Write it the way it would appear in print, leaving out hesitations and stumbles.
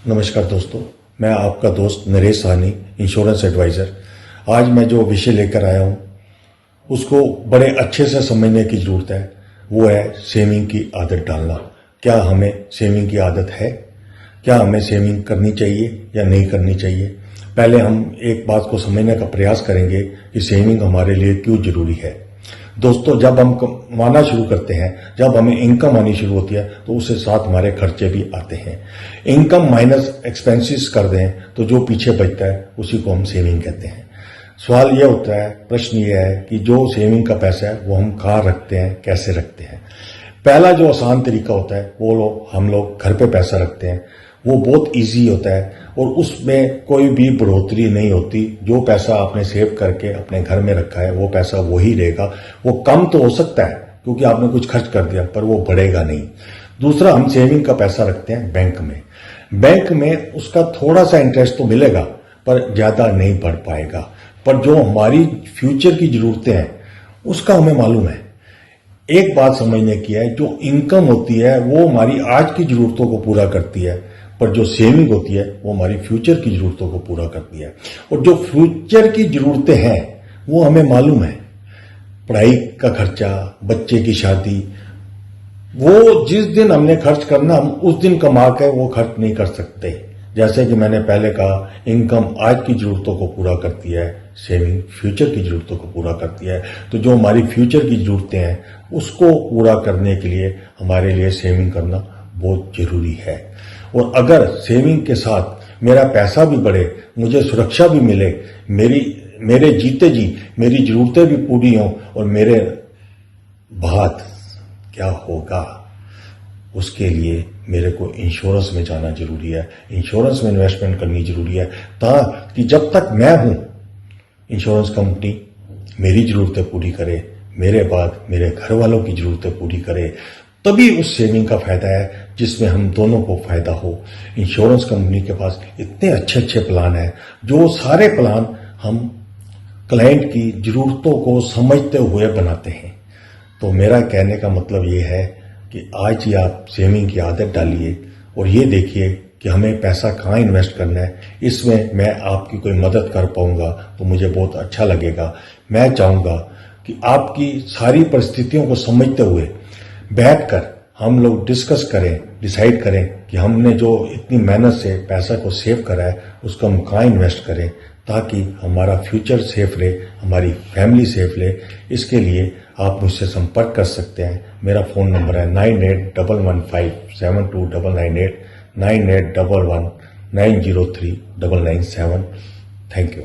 नमस्कार दोस्तों, मैं आपका दोस्त नरेश साहनी, इंश्योरेंस एडवाइज़र। आज मैं जो विषय लेकर आया हूँ उसको बड़े अच्छे से समझने की ज़रूरत है। वो है सेविंग की आदत डालना। क्या हमें सेविंग की आदत है? क्या हमें सेविंग करनी चाहिए या नहीं करनी चाहिए? पहले हम एक बात को समझने का प्रयास करेंगे कि सेविंग हमारे लिए क्यों ज़रूरी है। दोस्तों, जब हम कमाना शुरू करते हैं, जब हमें इनकम आनी शुरू होती है तो उसके साथ हमारे खर्चे भी आते हैं। इनकम माइनस एक्सपेंसेस कर दें तो जो पीछे बचता है उसी को हम सेविंग कहते हैं। सवाल यह होता है, प्रश्न यह है कि जो सेविंग का पैसा है वो हम कहाँ रखते हैं, कैसे रखते हैं। पहला जो आसान तरीका होता है वो हम लोग घर पे पैसा रखते हैं। वो बहुत इजी होता है और उसमें कोई भी बढ़ोतरी नहीं होती। जो पैसा आपने सेव करके अपने घर में रखा है वो पैसा वही रहेगा। वो कम तो हो सकता है क्योंकि आपने कुछ खर्च कर दिया, पर वो बढ़ेगा नहीं। दूसरा, हम सेविंग का पैसा रखते हैं बैंक में। बैंक में उसका थोड़ा सा इंटरेस्ट तो मिलेगा पर ज्यादा नहीं बढ़ पाएगा। पर जो हमारी फ्यूचर की जरूरतें हैं उसका हमें मालूम है। एक बात समझने की है, जो इनकम होती है वो हमारी आज की जरूरतों को पूरा करती है, पर जो सेविंग होती है वो हमारी फ्यूचर की जरूरतों को पूरा करती है। और जो फ्यूचर की जरूरतें हैं वो हमें मालूम है। पढ़ाई का खर्चा, बच्चे की शादी, वो जिस दिन हमने खर्च करना हम उस दिन कमा के वो खर्च नहीं कर सकते। जैसे कि मैंने पहले कहा, इनकम आज की जरूरतों को पूरा करती है, सेविंग फ्यूचर की जरूरतों को पूरा करती है। तो जो हमारी फ्यूचर की जरूरतें हैं उसको पूरा करने के लिए हमारे लिए सेविंग करना बहुत जरूरी है। और अगर सेविंग के साथ मेरा पैसा भी बढ़े, मुझे सुरक्षा भी मिले, मेरे जीते जी मेरी जरूरतें भी पूरी हों और मेरे बाद क्या होगा उसके लिए मेरे को इंश्योरेंस में जाना जरूरी है। इंश्योरेंस में इन्वेस्टमेंट करनी जरूरी है ताकि जब तक मैं हूं इंश्योरेंस कंपनी मेरी जरूरतें पूरी करे, मेरे बाद मेरे घर वालों की जरूरतें पूरी करे। तभी उस सेविंग का फायदा है जिसमें हम दोनों को फायदा हो। इंश्योरेंस कंपनी के पास इतने अच्छे अच्छे प्लान हैं, जो सारे प्लान हम क्लाइंट की जरूरतों को समझते हुए बनाते हैं। तो मेरा कहने का मतलब ये है कि आज ही आप सेविंग की आदत डालिए और ये देखिए कि हमें पैसा कहाँ इन्वेस्ट करना है। इसमें मैं आपकी कोई मदद कर पाऊंगा तो मुझे बहुत अच्छा लगेगा। मैं चाहूंगा कि आपकी सारी परिस्थितियों को समझते हुए बैठकर हम लोग डिस्कस करें, डिसाइड करें कि हमने जो इतनी मेहनत से पैसा को सेव करा है उसको हम कहाँ इन्वेस्ट करें ताकि हमारा फ्यूचर सेफ रहे, हमारी फैमिली सेफ रहे। इसके लिए आप मुझसे संपर्क कर सकते हैं। मेरा फ़ोन नंबर है 9811572998, 9811903997। Thank you.